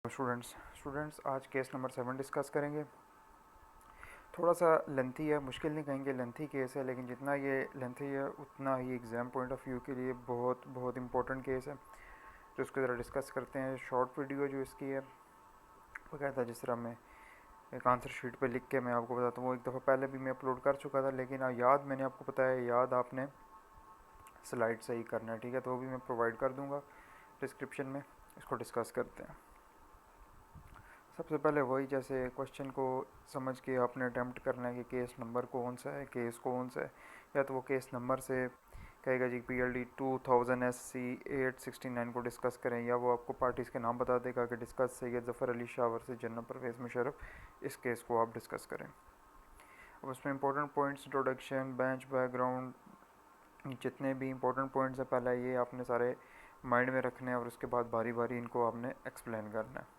Students आज case number 7 discuss करेंगे। थोड़ा सा लेंथी है, मुश्किल नहीं कहेंगे, लेंथी केस है, लेकिन जितना ये लेंथी है उतना ही एग्ज़ाम पॉइंट ऑफ व्यू के लिए बहुत बहुत इंपॉर्टेंट केस है। तो इसको ज़रा डिस्कस करते हैं। शॉर्ट वीडियो जो इसकी है वो कहता है, जिस तरह मैं एक आंसर शीट पे लिख के मैं आपको बताता हूँ, वो एक दफ़ा पहले भी मैं अपलोड कर चुका था, लेकिन याद मैंने आपको बताया, याद आपने स्लाइड से ही करना है, ठीक है। तो वो भी मैं प्रोवाइड कर दूँगा डिस्क्रिप्शन में। इसको डिस्कस करते हैं। सबसे पहले वही, जैसे क्वेश्चन को समझ के आपने अटैम्प्ट करना है कि केस नंबर कौन सा है, केस कौन सा है। या तो वो केस नंबर से कहेगा जी PLD 2000 SC 869 को डिस्कस करें, या वो आपको पार्टीज़ के नाम बता देगा कि discuss Syed Zafar Ali Shah versus general Parvez Musharraf, इस केस को आप डिस्कस करें। अब उसमें important points, introduction, bench, background, जितने भी इंपॉर्टेंट पॉइंट्स हैं पहले ये आपने सारे माइंड में रखने हैं और उसके बाद बारी बारी इनको आपने एक्सप्लेन करना है।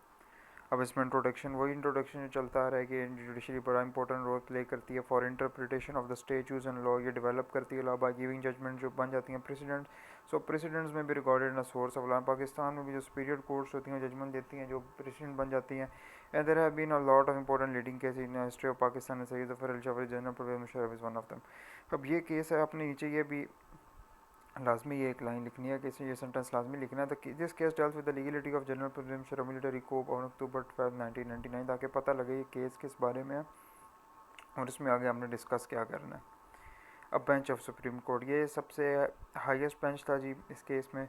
अब इसमें इंट्रोडक्शन, वही इंट्रोडक्शन जो चलता आ रहा है कि जुडिशरी बड़ा इंपॉर्टेंट रोल प्ले करती है for interpretation of the statutes and law. ये डेवलप करती है लॉ बाय गिविंग जजमेंट, जो बन जाती हैं प्रेसिडेंट। सो प्रेसिडेंट्स में भी recorded in source of law. Pakistan में भी जो सुपीरियर कोर्ट्स होती हैं जजमेंट देती हैं, जो प्रेसिडेंट बन जाती हैं। And there have been a lot of important leading case in history of Pakistan. Syed Zafar Ali Shah general Parvez Musharraf is one of them. अब ये केस है, आपने नीचे ये भी लाजमी ये एक लाइन लिखनी है कि ये सेंटेंस लाजमी लिखना है। तो this case deals with the legality of general Parvez Musharraf military coup on October 12 1999, ताकि पता लगे ये केस किस बारे में है और इसमें आगे हमने डिस्कस क्या करना है। अब बेंच ऑफ सुप्रीम कोर्ट, ये सबसे हाईएस्ट बेंच था जी इस केस में।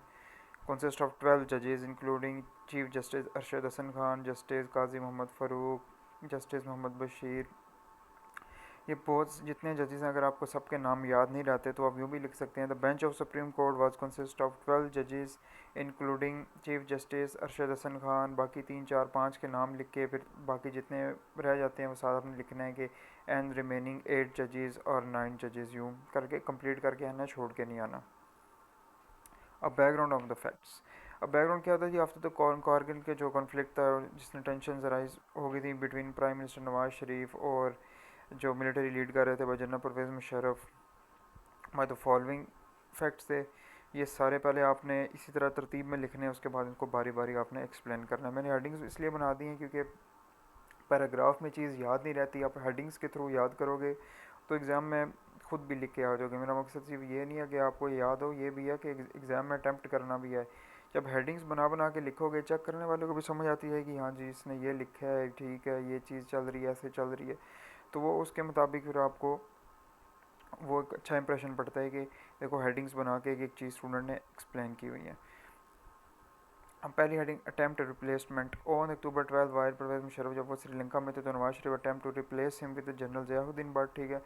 कंसिस्ट ऑफ 12 जजेस including chief justice Arshad Hasan Khan, justice Qazi Mohammad Farooq, justice Mohammad Bashir. ये बहुत जितने जजेस हैं, अगर आपको सबके नाम याद नहीं रहते तो आप यूँ भी लिख सकते हैं। The bench of supreme court was consist of 12 जजेस including chief justice Arshad Hasan Khan. बाकी 3 4 5 के नाम लिख के फिर बाकी जितने रह जाते हैं वो साथ आपने लिखना है कि एंड रिमेनिंग 8 जजेस और 9 जजेस, यूँ करके कंप्लीट करके आना, छोड़ के नहीं आना। अब बैकग्राउंड ऑफ द फैक्ट्स। अब बैकग्राउंड क्या होता है जी, आफ्टर द कारगिल के जो कॉन्फ्लिक्ट था जिसने टेंशन राइज हो गई थी between prime minister Nawaz Sharif और जो मिलिट्री लीड कर रहे थे general Parvez Musharraf, by the following facts थे। ये सारे पहले आपने इसी तरह तरतीब में लिखने हैं, उसके बाद इनको बारी बारी आपने एक्सप्लेन करना है। मैंने हेडिंग्स इसलिए बना दी हैं क्योंकि पैराग्राफ में चीज़ याद नहीं रहती, आप हेडिंग्स के थ्रू याद करोगे तो एग्ज़ाम में खुद भी लिख के आ जाओगे। मेरा मकसद सिर्फ ये नहीं है कि आपको याद हो, ये भी है कि एग्ज़ाम में अटैम्प्ट करना भी है। जब हेडिंग्स बना बना के लिखोगे, चेक करने वालों को भी समझ आती है कि हाँ जी इसने ये लिखा है, ठीक है, ये चीज़ चल रही है, ऐसे चल रही है, तो वो उसके मुताबिक फिर आपको वो एक अच्छा इंप्रेशन पड़ता है कि देखो हेडिंग्स बना के एक चीज़ स्टूडेंट ने एक्सप्लेन की हुई है। अब पहली heading, attempt replacement. On October 12 wire Parvez Musharraf जब वो श्रीलंका में थे तो Nawaz Sharif attempt to replace him with general Ziauddin Bhatt, ठीक है।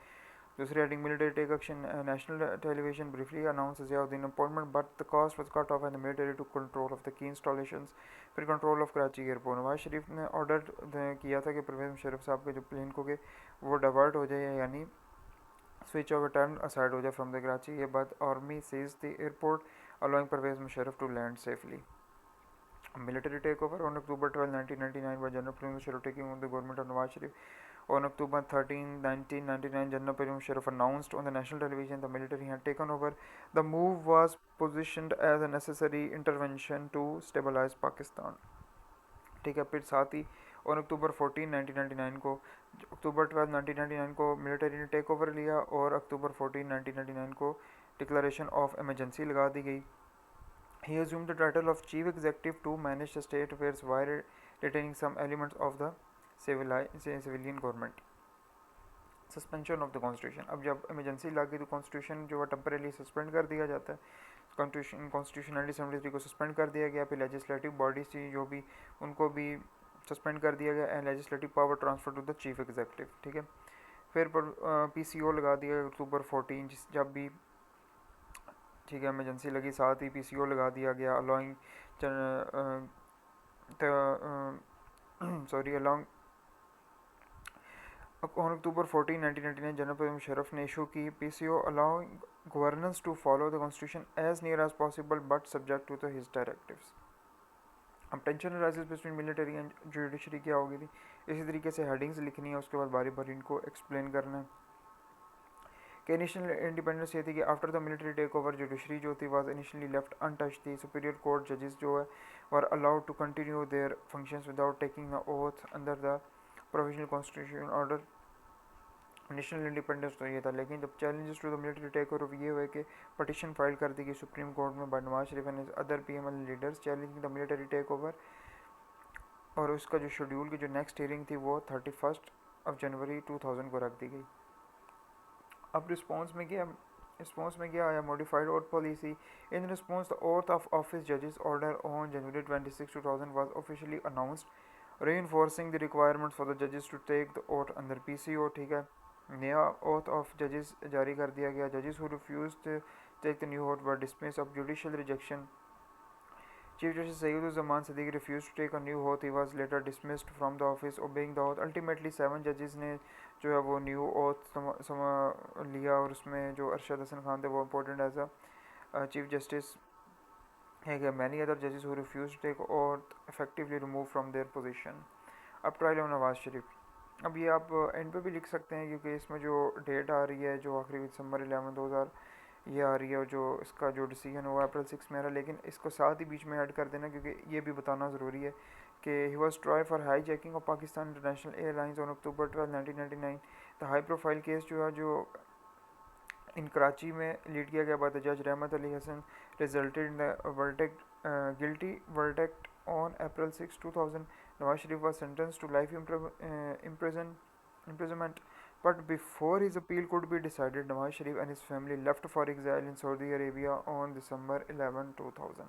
दूसरी heading, military take action, national television briefly announce Ziauddin appointment but the cost was cut off and the military to control of the key installations. फिर control of Karachi airport, Nawaz Sharif ने order किया था कि परवेज़ मुशर्रफ साहब के जो प्लेन को के वो डाइवर्ट हो जाए, यानी स्विच ऑफ टर्न असाइड हो जाए फ्रॉम द कराची। ये बाद army seize the airport allowing Parvez Musharraf to land safely. Military takeover on October 12, 1999 by General Pervez Musharraf taking on the government of Nawaz Sharif. On October 13, 1999, General Pervez Musharraf announced on the national television the military had taken over. The move was positioned as a necessary intervention to stabilize Pakistan. ठीक है। फिर साथ ही on October 14, 1999 को, अक्टूबर 12, 1999 को military ने take over लिया और अक्टूबर 14, 1999 को डिक्लेरेशन ऑफ इमरजेंसी लगा दी गई। He assumed the title of chief executive to manage the state affairs while retaining some elements of the civilian government. Suspension of the constitution. अब जब इमरजेंसी लगी तो कॉन्स्टिट्यूशन जो है टेम्परेली सस्पेंड कर दिया जाता है। कॉन्स्टिट्यूशनल असेंबली को सस्पेंड कर दिया गया। फिर लेजिस्लेटिव बॉडीज थी जो भी, उनको भी सस्पेंड कर दिया गया and legislative power transfer to the chief executive, ठीक है। फिर PCO लगा दिया अक्टूबर 14, जब भी, ठीक है, इमरजेंसी लगी, साथ ही PCO लगा दिया गया allowing allowing on October 14, 1999 general Parvez Musharraf ने इशू की PCO allowing governance to follow the constitution as near as possible but subject to the his directives. अब tension rises between military and judiciary क्या होगी थी, इसी तरीके से हेडिंग्स लिखनी है, उसके बाद बारी बारी इनको एक्सप्लेन करना है। कि इनिशियल इंडिपेंडेंस ये थी कि after the military take over judiciary जो थी वाज इनिशियली लेफ्ट अनटच्ड थी। सुपीरियर कोर्ट जजेस जो है were allowed to continue their functions without taking the oath under the provisional constitutional order. National independence तो ये था, लेकिन जब challenges to the military take over ये हुए कि पटिशन फाइल कर दी गई सुप्रीम कोर्ट में by Nawaz Sharif and other PML leaders challenging the military take over, और उसका जो शेड्यूल की जो नेक्स्ट हियरिंग थी वो 31 जनवरी 2000 को रख दी गई। अब रिस्पॉन्स में क्या आया? Modified oath policy. In response the oath of office जजेस order on January 26, 2000 was officially announced, reinforcing the requirement for the judges to take the oath under PCO। ठीक है, नया ओथ ऑफ जजेस जारी कर दिया गया। जजेस who refused to take the new oath were dismissed of judicial rejection. Chief Justice Sayyid-ur-Zaman Siddiqui refused to take a new oath. He was later dismissed from the office, obeying the oath. Ultimately, 7 judges ने जो है वो new oath लिया, और उसमें जो अरशद हसन खान थे वो important as a chief justice है। मैनी अदर जजेस who refuse to take oath effectively remove from their position. अब ट्रायल ऑफ नवाज शरीफ, अब ये आप एंड पे भी लिख सकते हैं क्योंकि इसमें जो डेट आ रही है जो आखिरी दिसंबर 11 ये आ रही है, और जो इसका जो डिसीजन हुआ अप्रैल 6 में आ रहा है, लेकिन इसको साथ ही बीच में ऐड कर देना क्योंकि ये भी बताना ज़रूरी है कि he was try for high jacking of Pakistan international airlines on October 12, 1999। The high profile case जो है जो इन कराची में लीड किया गया बाय द जज Rahmat Ali Hasan resulted in the verdict guilty verdict on April 6, 2000। Nawaz Sharif was sentenced to life imprisonment, but before his appeal could be decided, Nawaz Sharif and his family left for exile in Saudi Arabia on December 11, 2000।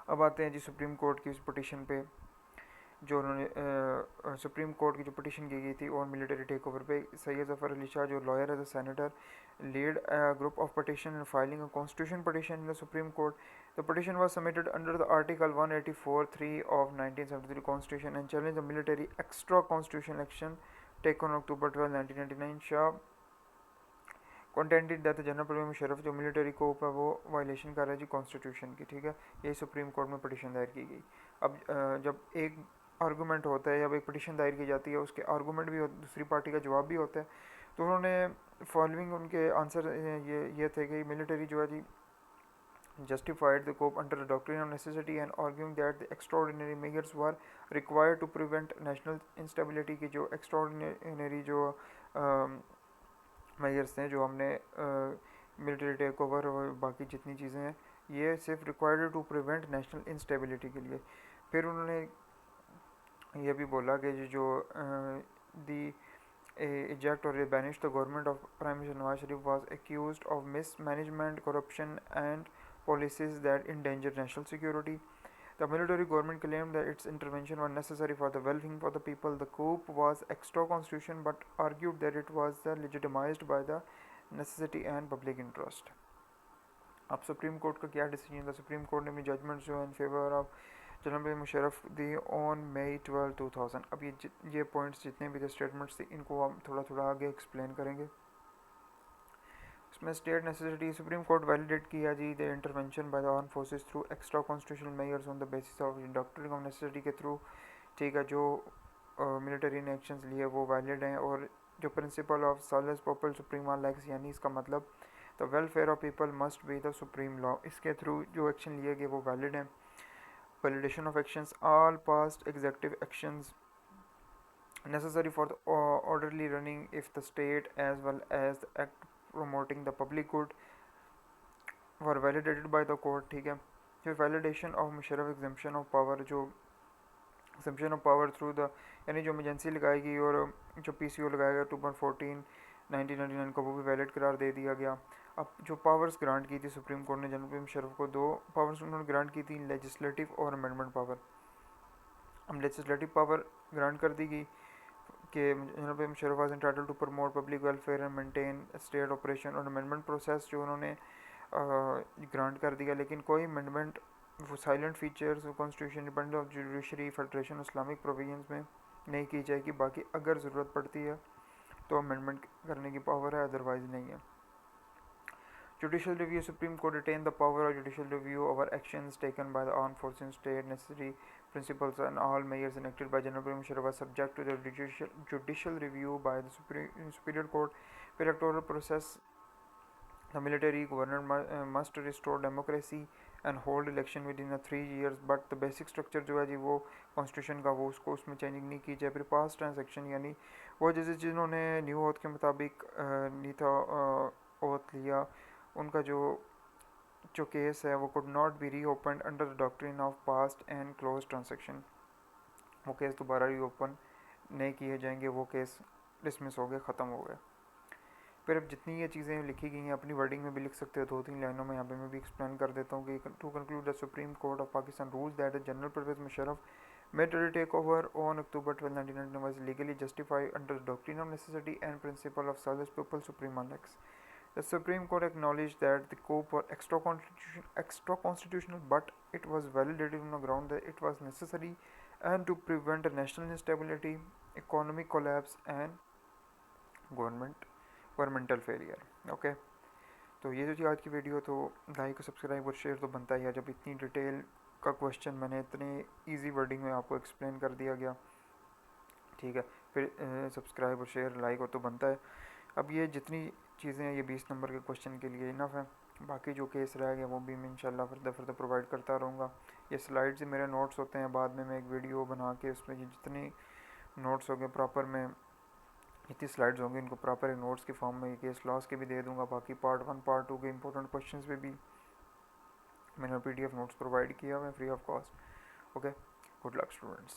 अब आते हैं जी supreme court की उस petition पे जो उन्होंने supreme court की जो पटिशन की गई थी ऑन मिलिट्री टेक ओवर पे। सैयद ज़फ़र अली शाह जो lawyer as a senator lead a group of petition and filing a constitution petition in the Supreme Court. The petition was submitted under the Article 184(3) of 1973 Constitution and challenged the military extra constitutional action taken on October 12, 1999. Shah contended that the general Parvez Musharraf जो military को ऊपर वो violation कर रहा है जी constitution की। ठीक है, यही सुप्रीम कोर्ट में पटिशन दायर की गई। अब जब एक आर्गूमेंट होता है या एक पटिशन दायर की जाती है उसके आर्गूमेंट भी दूसरी पार्टी का जवाब भी होता है, तो उन्होंने फॉलोइंग उनके आंसर ये थे कि मिलिट्री जो है जी justified the cope under the doctrine of necessity and arguing that the extraordinary measures were required to prevent national instability की जो extraordinary जो measures थे जो हमने military टेक ओवर और बाकी जितनी चीज़ें हैं ये सिर्फ required to prevent national instability के लिए। फिर उन्होंने ये भी बोला कि जो the eject or banish the government of Prime Minister Nawaz Sharif was accused of mismanagement, corruption and policies that endanger national security. The military government claimed that its intervention was necessary for the well-being of the people. The coup was extra-constitutional but argued that it was legitimized by the necessity and public interest. अब supreme court का क्या decision था? Supreme court ने अपनी judgement जो है in favour of general Musharraf दी on May 12, 2000। अब ये पॉइंट्स जितने भी थे स्टेटमेंट्स थे इनको हम थोड़ा थोड़ा आगे एक्सप्लेन करेंगे। इसमें state necessity supreme court validate किया जी the intervention by the arm forces through extra constitutional measures on the basis of doctrine of necessity के थ्रू। ठीक है, जो मिलिट्री ने एक्शंस लिए वो वैलिड हैं, और जो प्रिंसिपल ऑफ सालस पॉपल सुप्रीम लैक्स यानी इसका मतलब the welfare of people must be the supreme law, इसके थ्रू जो एक्शन लिए गए वो वैलिड हैं। Validation of actions all past executive actions necessary for the orderly running if the state as well as the act promoting the public good were validated by the court। ठीक है, फिर validation of Musharraf exemption of power, जो exemption of power through the यानी जो emergency लगाएगी और जो PCO लगाएगा 2.14 1999 को वो भी वैलिड करार दे दिया गया। अब जो पावर्स ग्रांट की थी सुप्रीम कोर्ट ने जनरल मुशर्रफ को, दो पावर्स उन्होंने ग्रांट की थी, लेजिस्लेटिव और अमेंडमेंट पावर। अब लेजिस्लेटिव पावर ग्रांट कर दी गई कि general Musharraf was entitled to promote public welfare and maintain state operation, और अमेंडमेंट प्रोसेस जो उन्होंने ग्रांट कर दिया, लेकिन कोई अमेंडमेंट वो silent features constitution independence of judiciary federation Islamic provisions में नहीं की जाएगी। बाकी अगर ज़रूरत पड़ती है तो अमेंडमेंट करने की पावर है, अदरवाइज नहीं है। Judicial review Supreme Court retained the power of judicial review over actions taken by the armed forces in state. Necessary principles and all measures enacted by General Musharraf were subject to the judicial review by the Superior Court. Electoral process. The military government must restore democracy and hold election with in 3 years, but the basic structure जो है जी वो constitution का वो उसको उसमें changing नहीं की जाए। फिर पास ट्रांजेक्शन यानी वो जैसे जिन्होंने न्यू ओथ के मुताबिक नहीं था ओथ लिया, उनका जो केस है वो कुड नॉट बी री open under the doctrine of past and close transaction, वो केस दोबारा री ओपन नहीं किए जाएंगे, वो केस डिसमिस हो गए, ख़त्म हो गए। फिर अब जितनी ये चीज़ें लिखी गई हैं अपनी वर्डिंग में भी लिख सकते हो, 2-3 लाइनों में यहाँ पे मैं भी एक्सप्लेन कर देता हूँ कि to conclude the supreme court of Pakistan rules that the general Parvez Musharraf made a takeover on October 12, 1999 was legally justified under the doctrine of necessity and principle of service people suprema lex. The Supreme Court acknowledged that the coup was extra-constitutional, but it was validated on the ground that it was necessary and to prevent national instability, economic collapse, and governmental failure. Okay, तो ये जो थी आज की video, तो like subscribe और share तो बनता ही है। जब इतनी डिटेल का क्वेश्चन मैंने इतने इजी वर्डिंग में आपको एक्सप्लेन कर दिया गया, ठीक है, फिर सब्सक्राइब और शेयर लाइक और तो बनता है। अब ये जितनी चीज़ें हैं ये 20 नंबर के क्वेश्चन के लिए इनफ है, बाकी जो केस रह गया वो भी मैं इंशाल्लाह फर्दर प्रोवाइड करता रहूँगा। ये स्लाइड्स मेरे नोट्स होते हैं, बाद में मैं एक वीडियो बना के उसमें ये जितने नोट्स हो गए प्रॉपर में इतनी स्लाइड्स होंगी इनको प्रॉपर नोट्स के फॉर्म में केस लॉस के भी दे दूंगा। बाकी पार्ट 1 पार्ट 2 के इंपॉर्टेंट क्वेश्चंस पे भी मैंने PDF नोट्स प्रोवाइड किया हुआ है free of cost. Okay, good luck students.